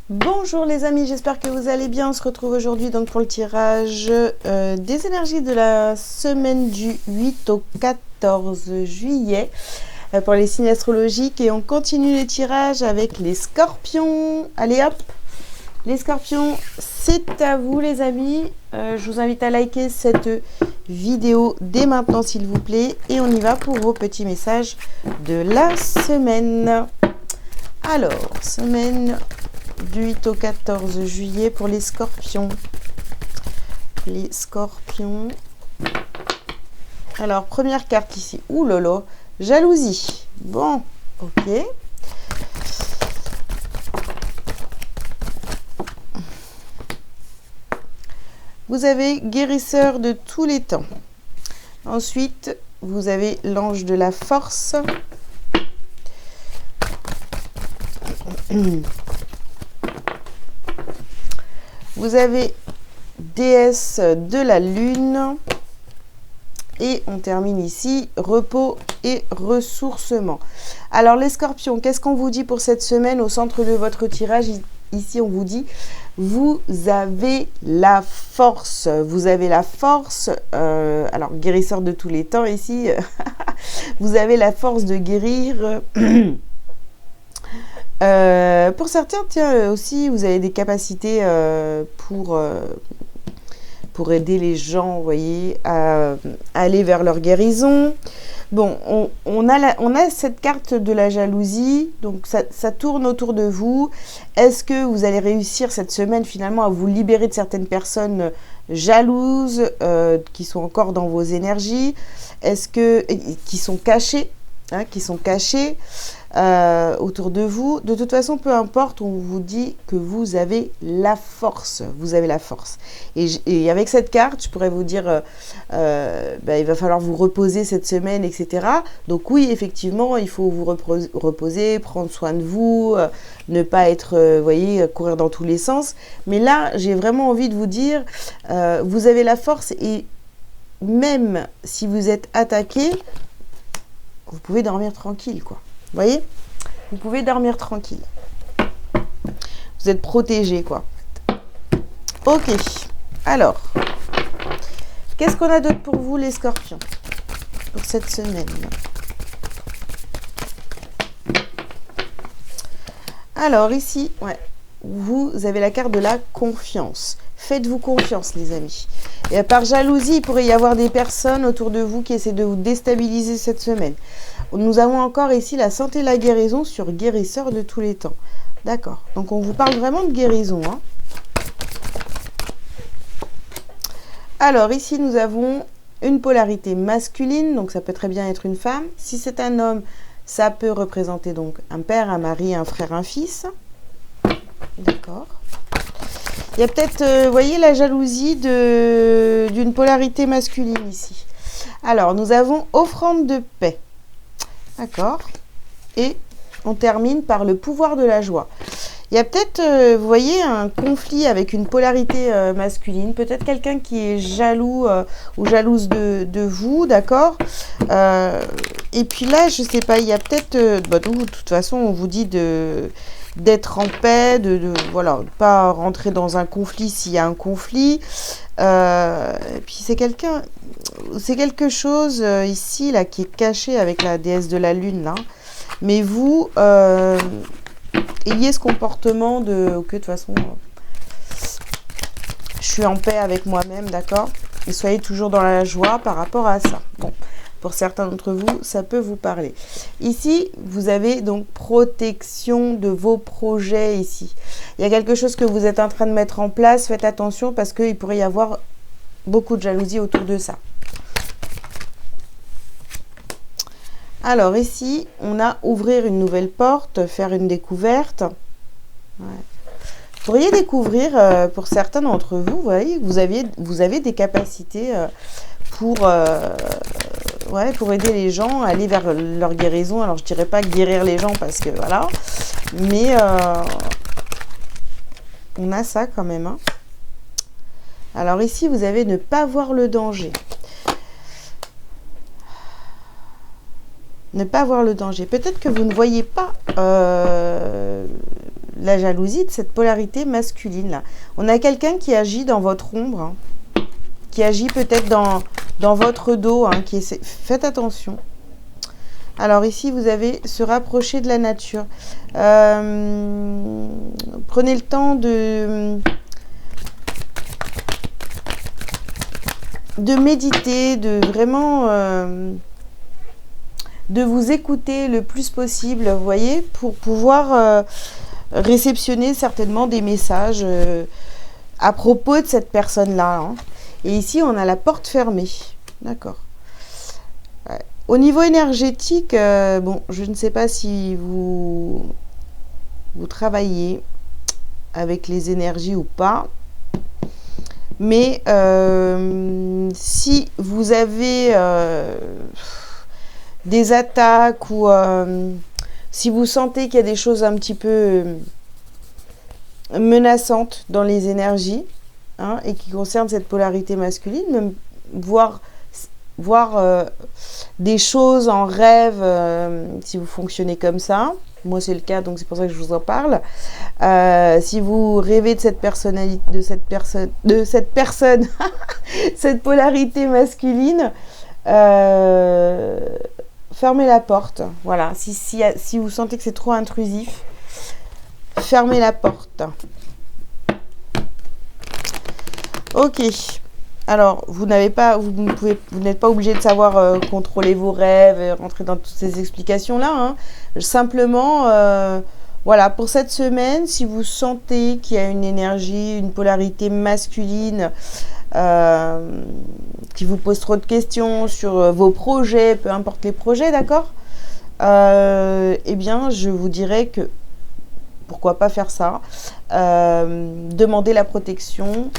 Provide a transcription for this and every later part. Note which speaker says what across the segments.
Speaker 1: Bonjour les amis, j'espère que vous allez bien. On se retrouve aujourd'hui donc pour le tirage des énergies de la semaine du 8 au 14 juillet pour les signes astrologiques. Et on continue les tirages avec les scorpions. Allez hop, les scorpions, c'est à vous les amis. Je vous invite à liker cette vidéo dès maintenant s'il vous plaît. Et on y va pour vos petits messages de la semaine. Alors, semaine du 8 au 14 juillet pour les scorpions. Les scorpions. Alors, première carte ici. Ouh là là, jalousie. Bon, ok. Vous avez guérisseur de tous les temps. Ensuite, vous avez l'ange de la force. Vous avez déesse de la lune. Et on termine ici, repos et ressourcement. Alors les scorpions, qu'est-ce qu'on vous dit pour cette semaine au centre de votre tirage? Ici, on vous dit, vous avez la force. Vous avez la force. Alors, guérisseur de tous les temps ici. Vous avez la force de guérir. Pour certains, tiens, aussi, vous avez des capacités pour aider les gens, vous voyez, à aller vers leur guérison. Bon, on a cette carte de la jalousie, donc ça tourne autour de vous. Est-ce que vous allez réussir cette semaine finalement à vous libérer de certaines personnes jalouses qui sont encore dans vos énergies? Est-ce que qui sont cachées, hein, autour de vous? De toute façon, peu importe, on vous dit que vous avez la force. Vous avez la force. Et avec cette carte, je pourrais vous dire, il va falloir vous reposer cette semaine, etc. Donc oui, effectivement, il faut vous reposer, prendre soin de vous, ne pas être, voyez, courir dans tous les sens. Mais là, j'ai vraiment envie de vous dire, vous avez la force et même si vous êtes attaqué, vous pouvez dormir tranquille, quoi. Vous voyez? Vous pouvez dormir tranquille. Vous êtes protégé, quoi. Ok. Alors, qu'est-ce qu'on a d'autre pour vous, les scorpions, pour cette semaine? Alors, ici, ouais, vous avez la carte de la confiance. Faites-vous confiance, les amis. Et par jalousie, il pourrait y avoir des personnes autour de vous qui essaient de vous déstabiliser cette semaine. Nous avons encore ici la santé et la guérison sur guérisseur de tous les temps. D'accord. Donc, on vous parle vraiment de guérison. Hein. Alors, ici, nous avons une polarité masculine. Donc, ça peut très bien être une femme. Si c'est un homme, ça peut représenter donc un père, un mari, un frère, un fils. D'accord. Il y a peut-être, vous voyez, la jalousie d'une polarité masculine ici. Alors, nous avons offrande de paix. D'accord. Et on termine par le pouvoir de la joie. Il y a peut-être, vous voyez, un conflit avec une polarité masculine. Peut-être quelqu'un qui est jaloux ou jalouse de vous, d'accord. Et puis là, je ne sais pas, il y a peut-être... de toute façon, on vous dit d'être en paix, voilà, pas rentrer dans un conflit s'il y a un conflit. Et puis c'est quelque chose ici là qui est caché avec la déesse de la lune là. Mais vous ayez ce comportement de ok, de toute façon je suis en paix avec moi-même, d'accord. Et soyez toujours dans la joie par rapport à ça. Bon. Pour certains d'entre vous, ça peut vous parler. Ici, vous avez donc protection de vos projets ici. Il y a quelque chose que vous êtes en train de mettre en place. Faites attention parce qu'il pourrait y avoir beaucoup de jalousie autour de ça. Alors ici, on a ouvrir une nouvelle porte, faire une découverte. Ouais. Vous pourriez découvrir, pour certains d'entre vous, vous voyez, vous avez des capacités pour aider les gens à aller vers leur guérison. Alors, je dirais pas guérir les gens parce que voilà. Mais on a ça quand même. Hein. Alors ici, vous avez ne pas voir le danger. Ne pas voir le danger. Peut-être que vous ne voyez pas la jalousie, de cette polarité masculine là. On a quelqu'un qui agit dans votre ombre, hein, qui agit peut-être dans votre dos, hein, faites attention. Alors ici, vous avez se rapprocher de la nature. Prenez le temps de méditer, de vraiment de vous écouter le plus possible, vous voyez, pour pouvoir réceptionner certainement des messages à propos de cette personne-là. Hein. Et ici, on a la porte fermée. D'accord. Ouais. Au niveau énergétique, bon, je ne sais pas si vous travaillez avec les énergies ou pas. Mais si vous avez des attaques ou si vous sentez qu'il y a des choses un petit peu menaçantes dans les énergies, hein, et qui concernent cette polarité masculine, même voir des choses en rêve, si vous fonctionnez comme ça. Moi, c'est le cas, donc c'est pour ça que je vous en parle. Si vous rêvez de cette personnalité, de cette personne, cette polarité masculine, fermez la porte. Voilà. Si vous sentez que c'est trop intrusif, fermez la porte. Ok. Alors, vous n'êtes pas obligé de savoir contrôler vos rêves, rentrer dans toutes ces explications-là. Hein. Simplement, voilà, pour cette semaine, si vous sentez qu'il y a une énergie, une polarité masculine qui vous pose trop de questions sur vos projets, peu importe les projets, d'accord, eh bien, je vous dirais que pourquoi pas faire ça. Demandez la protection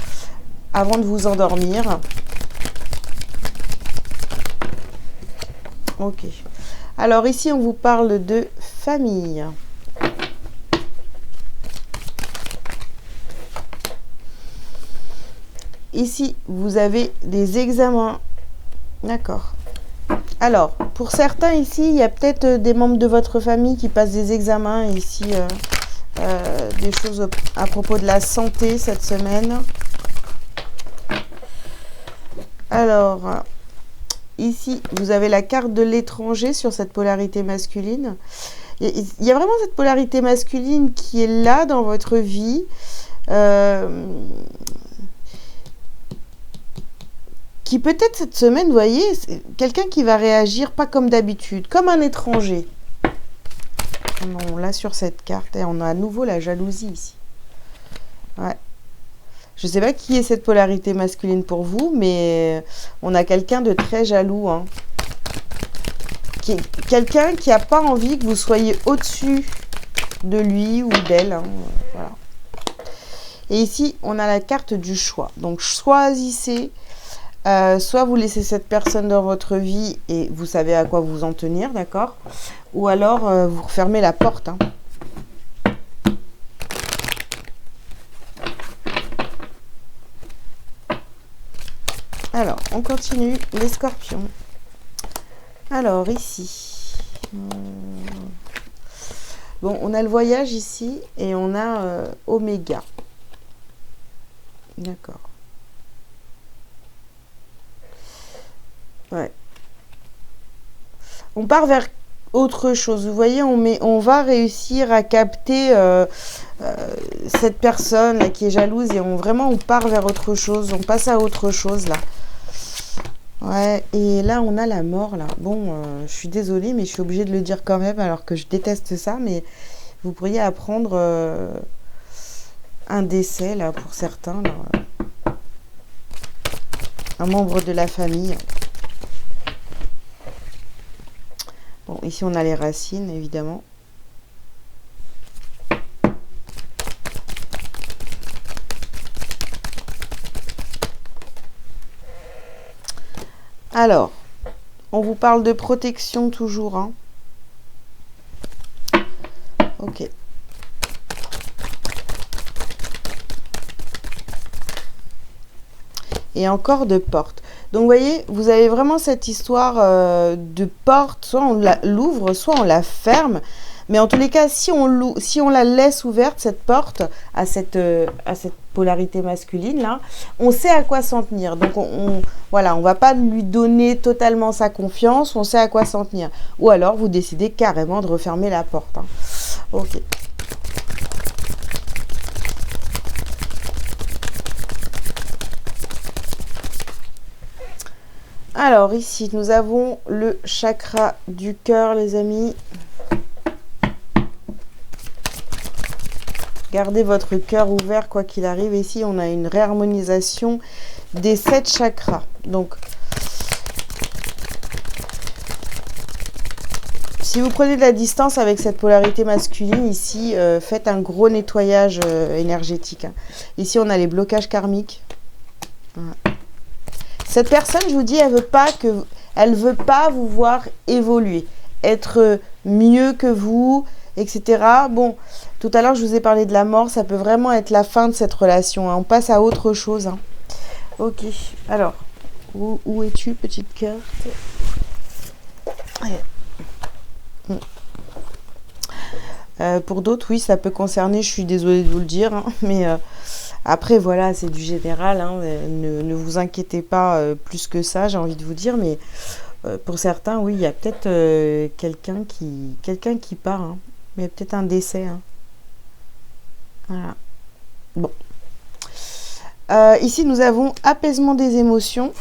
Speaker 1: avant de vous endormir. Ok. Alors ici, on vous parle de famille. Ici, vous avez des examens. D'accord. Alors, pour certains ici, il y a peut-être des membres de votre famille qui passent des examens. Ici, des choses à propos de la santé cette semaine. Alors, ici, vous avez la carte de l'étranger sur cette polarité masculine. Il y a vraiment cette polarité masculine qui est là dans votre vie. Qui peut-être cette semaine, vous voyez, c'est quelqu'un qui va réagir pas comme d'habitude, comme un étranger. On l'a sur cette carte et on a à nouveau la jalousie ici. Ouais. Je ne sais pas qui est cette polarité masculine pour vous, mais on a quelqu'un de très jaloux. Hein. Quelqu'un qui n'a pas envie que vous soyez au-dessus de lui ou d'elle. Hein. Voilà. Et ici, on a la carte du choix. Donc, choisissez. Soit vous laissez cette personne dans votre vie et vous savez à quoi vous en tenir, d'accord? Ou alors, vous refermez la porte. Hein. Alors, on continue, les scorpions. Alors, ici. Bon, on a le voyage ici et on a Oméga. D'accord. Ouais. On part vers autre chose. Vous voyez, on va réussir à capter cette personne là qui est jalouse et on part vers autre chose. On passe à autre chose là. Ouais, et là, on a la mort, là. Bon, je suis désolée, mais je suis obligée de le dire quand même, alors que je déteste ça, mais vous pourriez apprendre un décès, là, pour certains, là. Un membre de la famille. Bon, ici, on a les racines, évidemment. Alors, on vous parle de protection toujours. Hein. Ok. Et encore de porte. Donc, vous voyez, vous avez vraiment cette histoire de porte. Soit on l'ouvre, soit on la ferme. Mais en tous les cas, si on la laisse ouverte, cette porte, à cette polarité masculine, là, on sait à quoi s'en tenir. Donc, voilà, on ne va pas lui donner totalement sa confiance, on sait à quoi s'en tenir. Ou alors, vous décidez carrément de refermer la porte. Hein. Ok. Alors, ici, nous avons le chakra du cœur, les amis. Gardez votre cœur ouvert quoi qu'il arrive. Ici, on a une réharmonisation des 7 chakras. Donc, si vous prenez de la distance avec cette polarité masculine, ici, faites un gros nettoyage énergétique. Hein. Ici, on a les blocages karmiques. Voilà. Cette personne, je vous dis, elle veut pas vous voir évoluer, être mieux que vous, etc. Bon, tout à l'heure, je vous ai parlé de la mort. Ça peut vraiment être la fin de cette relation. Hein. On passe à autre chose. Hein. Ok. Alors, où es-tu, petite carte? Pour d'autres, oui, ça peut concerner. Je suis désolée de vous le dire. Hein, mais après, voilà, c'est du général. Hein, ne vous inquiétez pas plus que ça, j'ai envie de vous dire. Mais pour certains, oui, il y a peut-être quelqu'un qui part. Hein. Mais peut-être un décès. Hein. Voilà. Bon. Ici, nous avons apaisement des émotions.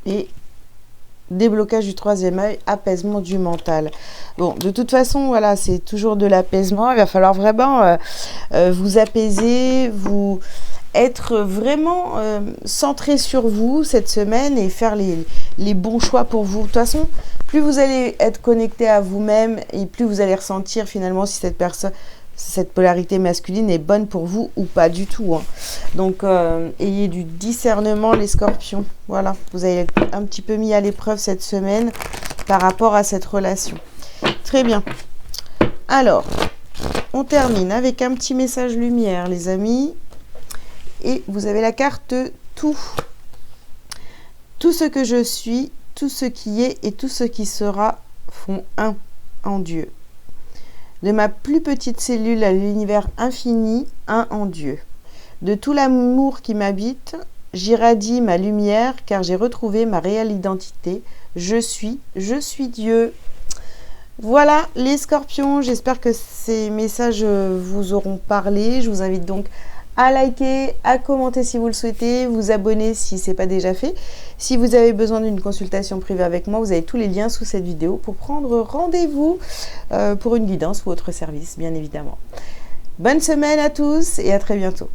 Speaker 1: Et déblocage du troisième œil, apaisement du mental. Bon, de toute façon, voilà, c'est toujours de l'apaisement. Il va falloir vraiment vous apaiser, vous être vraiment centré sur vous cette semaine et faire les bons choix pour vous. De toute façon, plus vous allez être connecté à vous-même et plus vous allez ressentir finalement si cette polarité masculine est bonne pour vous ou pas du tout. Hein. Donc, ayez du discernement, les scorpions. Voilà, vous allez être un petit peu mis à l'épreuve cette semaine par rapport à cette relation. Très bien. Alors, on termine avec un petit message lumière, les amis. Et vous avez la carte tout. Tout ce que je suis, tout ce qui est et tout ce qui sera font un en Dieu. De ma plus petite cellule à l'univers infini, un en Dieu. De tout l'amour qui m'habite, j'irradie ma lumière car j'ai retrouvé ma réelle identité. Je suis Dieu. Voilà les scorpions, j'espère que ces messages vous auront parlé. Je vous invite donc à liker, à commenter si vous le souhaitez, vous abonner si ce n'est pas déjà fait. Si vous avez besoin d'une consultation privée avec moi, vous avez tous les liens sous cette vidéo pour prendre rendez-vous pour une guidance ou autre service, bien évidemment. Bonne semaine à tous et à très bientôt.